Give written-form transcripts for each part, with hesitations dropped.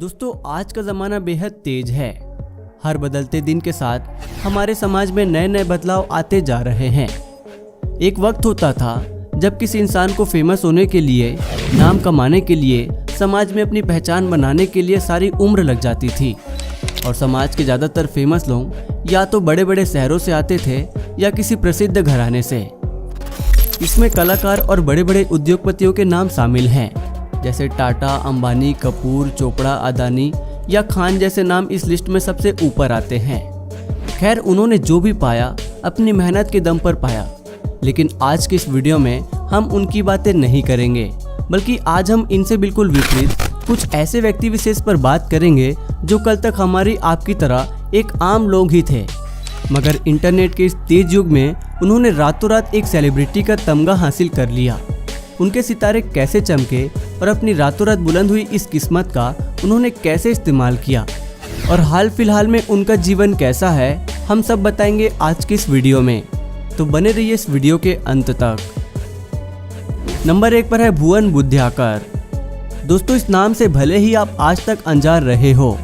दोस्तों आज का ज़माना बेहद तेज है। हर बदलते दिन के साथ हमारे समाज में नए नए बदलाव आते जा रहे हैं। एक वक्त होता था जब किसी इंसान को फेमस होने के लिए, नाम कमाने के लिए, समाज में अपनी पहचान बनाने के लिए सारी उम्र लग जाती थी। और समाज के ज़्यादातर फेमस लोग या तो बड़े बड़े शहरों से आते थे या किसी प्रसिद्ध घराने से। इसमें कलाकार और बड़े बड़े उद्योगपतियों के नाम शामिल हैं, जैसे टाटा, अंबानी, कपूर, चोपड़ा, अदानी या खान जैसे नाम इस लिस्ट में सबसे ऊपर आते हैं। खैर, उन्होंने जो भी पाया अपनी मेहनत के दम पर पाया। लेकिन आज के इस वीडियो में हम उनकी बातें नहीं करेंगे, बल्कि आज हम इनसे बिल्कुल विपरीत कुछ ऐसे व्यक्ति विशेष पर बात करेंगे जो कल तक हमारी आपकी तरह एक आम लोग ही थे, मगर इंटरनेट के इस तेज युग में उन्होंने रातों रात एक सेलिब्रिटी का तमगा हासिल कर लिया। उनके सितारे कैसे चमके और अपनी रातों रात बुलंद हुई इस किस्मत का उन्होंने कैसे इस्तेमाल किया और हाल फिलहाल में उनका जीवन कैसा है, हम सब बताएंगे आज की इस वीडियो में। तो बने रहिए इस वीडियो के अंत तक। नंबर 1 पर है भुवन बुद्ध्याकर। दोस्तों, इस नाम से भले ही आप आज तक अनजान रहे हो,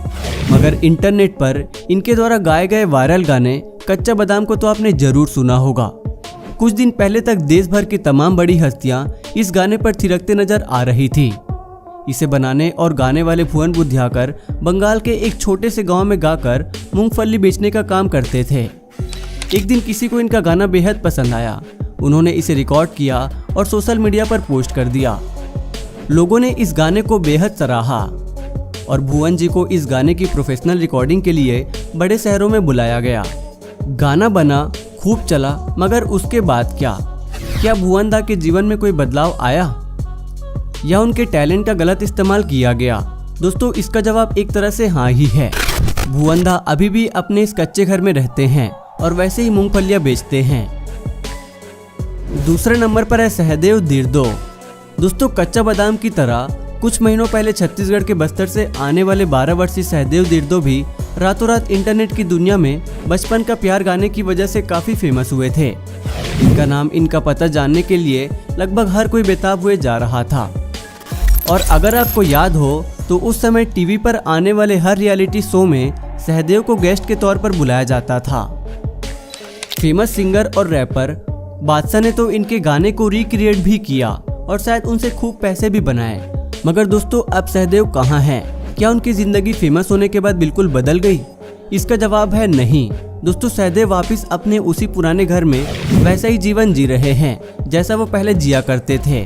मगर इंटरनेट पर इनके द्वारा गाए गए वायरल गाने कच्चा बादाम को तो आपने जरूर सुना होगा। कुछ दिन पहले तक देश भर की तमाम बड़ी हस्तियां इस गाने पर थिरकते नजर आ रही थी। इसे बनाने और गाने वाले भुवन बुद्ध्याकर बंगाल के एक छोटे से गांव में गाकर मूंगफली बेचने का काम करते थे। एक दिन किसी को इनका गाना बेहद पसंद आया। उन्होंने इसे रिकॉर्ड किया और सोशल मीडिया पर पोस्ट कर दिया। लोगों ने इस गाने को बेहद सराहा और भुवन जी को इस गाने की प्रोफेशनल रिकॉर्डिंग के लिए बड़े शहरों में बुलाया गया। गाना बना, खूब चला, मगर उसके बाद क्या भुवन दा के जीवन में कोई बदलाव आया या उनके टैलेंट का गलत इस्तेमाल किया गया? दोस्तों, इसका जवाब एक तरह से हाँ ही है। भुवन दा अभी भी अपने इस कच्चे घर में रहते हैं और वैसे ही मूंगफलियां बेचते हैं। दूसरे नंबर पर है सहदेव धिरदो। दोस्तों, कच्चा बादाम की तरह कुछ महीनों पहले छत्तीसगढ़ के बस्तर से आने वाले 12 वर्षीय सहदेव धिरदो भी रातों रात इंटरनेट की दुनिया में बचपन का प्यार गाने की वजह से काफी फेमस हुए थे। इनका नाम, इनका पता जानने के लिए लगभग हर कोई बेताब हुए जा रहा था। और अगर आपको याद हो तो उस समय टीवी पर आने वाले हर रियलिटी शो में सहदेव को गेस्ट के तौर पर बुलाया जाता था। फेमस सिंगर और रैपर बादशाह ने तो इनके गाने को रिक्रिएट भी किया और शायद उनसे खूब पैसे भी बनाए। मगर दोस्तों, अब सहदेव कहाँ हैं? क्या उनकी जिंदगी फेमस होने के बाद बिल्कुल बदल गई? इसका जवाब है नहीं। दोस्तों, सहदेव वापस अपने उसी पुराने घर में वैसा ही जीवन जी रहे हैं जैसा वो पहले जिया करते थे।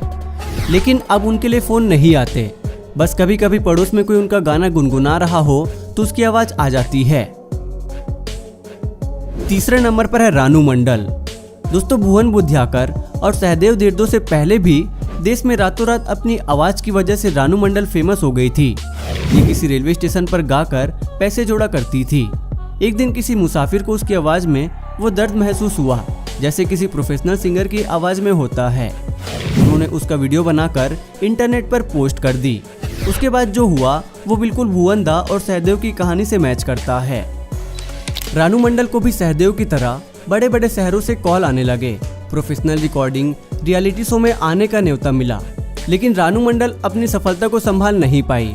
लेकिन अब उनके लिए फोन नहीं आते। बस कभी कभी पड़ोस में कोई उनका गाना गुनगुना रहा हो तो उसकी आवाज आ जाती है। तीसरे नंबर पर है रानू मंडल। दोस्तों, भुवन बुद्ध्याकर और सहदेव धिरदो से पहले भी देश में रातों रात अपनी आवाज की वजह से रानू मंडल फेमस हो गई थी। ये किसी रेलवे स्टेशन पर गाकर पैसे जोड़ा करती थी। एक दिन किसी मुसाफिर को उसकी आवाज में वो दर्द महसूस हुआ जैसे किसी प्रोफेशनल सिंगर की आवाज में होता है। उन्होंने उसका वीडियो बनाकर इंटरनेट पर पोस्ट कर दी। उसके बाद जो हुआ वो बिल्कुल भुवन दा और सहदेव की कहानी से मैच करता है। रानू मंडल को भी सहदेव की तरह बड़े बड़े शहरों से कॉल आने लगे। प्रोफेशनल रिकॉर्डिंग, रियलिटी शो में आने का न्योता मिला। लेकिन रानू मंडल अपनी सफलता को संभाल नहीं पाई।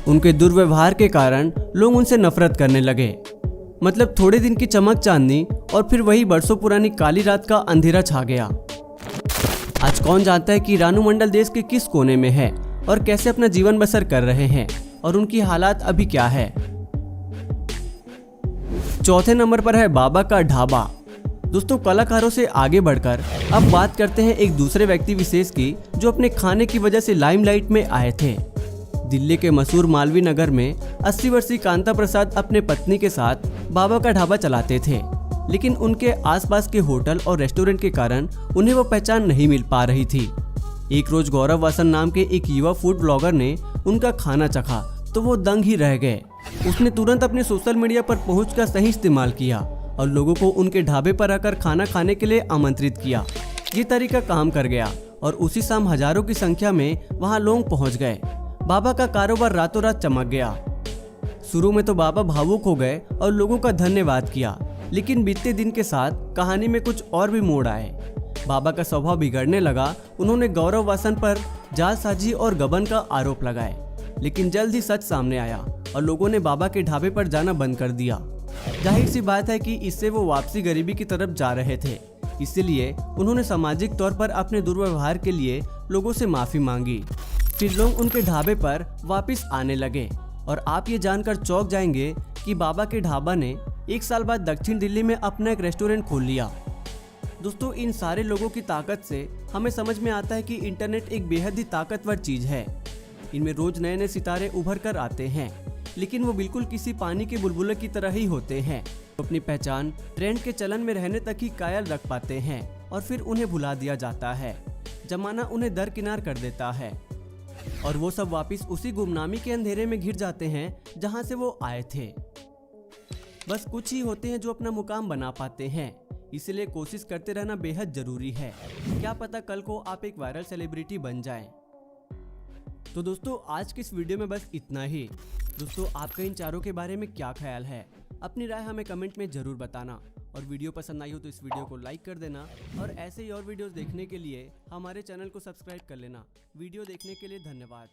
उनके दुर्व्यवहार के कारण लोग उनसे नफरत करने लगे। मतलब थोड़े दिन की चमक चांदनी और फिर वही बरसों पुरानी काली रात का अंधेरा छा गया। आज कौन जानता है कि रानू मंडल देश के किस कोने में है और कैसे अपना जीवन बसर कर रहे हैं और उनकी हालात अभी क्या है। चौथे नंबर पर है बाबा का ढाबा। दोस्तों, कलाकारों से आगे बढ़कर अब बात करते हैं एक दूसरे व्यक्ति विशेष की जो अपने खाने की वजह से लाइमलाइट में आए थे। दिल्ली के मशहूर मालवीय नगर में 80 वर्षीय कांता प्रसाद अपने पत्नी के साथ बाबा का ढाबा चलाते थे। लेकिन उनके आसपास के होटल और रेस्टोरेंट के कारण उन्हें वो पहचान नहीं मिल पा रही थी। एक रोज गौरव वासन नाम के एक युवा फूड ब्लॉगर ने उनका खाना चखा तो वो दंग ही रह गए। उसने तुरंत अपने सोशल मीडिया पर पहुंचकर सही इस्तेमाल किया और लोगों को उनके ढाबे पर आकर खाना खाने के लिए आमंत्रित किया। ये तरीका काम कर गया और उसी शाम हजारों की संख्या में वहां लोग पहुंच गए। बाबा का कारोबार रातों रात चमक गया। शुरू में तो बाबा भावुक हो गए और लोगों का धन्यवाद किया, लेकिन बीतते दिन के साथ कहानी में कुछ और भी मोड़ आए। बाबा का स्वभाव बिगड़ने लगा। उन्होंने गौरव वासन पर जालसाजी और गबन का आरोप लगाए। लेकिन जल्द ही सच सामने आया और लोगों ने बाबा के ढाबे पर जाना बंद कर दिया। जाहिर सी बात है कि इससे वो वापसी गरीबी की तरफ जा रहे थे, इसलिए उन्होंने सामाजिक तौर पर अपने दुर्व्यवहार के लिए लोगों से माफी मांगी। फिर लोग उनके ढाबे पर वापस आने लगे और आप ये जानकर चौंक जाएंगे कि बाबा के ढाबा ने 1 साल बाद दक्षिण दिल्ली में अपना एक रेस्टोरेंट खोल लिया। दोस्तों, इन सारे लोगों की ताकत से हमें समझ में आता है कि इंटरनेट एक बेहद ही ताकतवर चीज है। इनमें रोज नए नए सितारे उभर कर आते हैं, लेकिन वो बिल्कुल किसी पानी के बुलबुले की तरह ही होते हैं। अपनी पहचान ट्रेंड के चलन में रहने तक ही कायल रख पाते हैं और फिर उन्हें भुला दिया जाता है। जमाना उन्हें दरकिनार कर देता है और वो सब वापस उसी गुमनामी के अंधेरे में घिर जाते हैं जहां से वो आए थे। बस कुछ ही होते हैं जो अपना मुकाम बना पाते हैं, इसलिए कोशिश करते रहना बेहद जरूरी है। क्या पता कल को आप एक वायरल सेलिब्रिटी बन जाएं। तो दोस्तों, आज की इस वीडियो में बस इतना ही। दोस्तों, आपका इन चारों के बारे में क्या ख्याल है? अपनी राय हमें कमेंट में जरूर बताना और वीडियो पसंद आई हो तो इस वीडियो को लाइक कर देना और ऐसे ही और वीडियोस देखने के लिए हमारे चैनल को सब्सक्राइब कर लेना। वीडियो देखने के लिए धन्यवाद।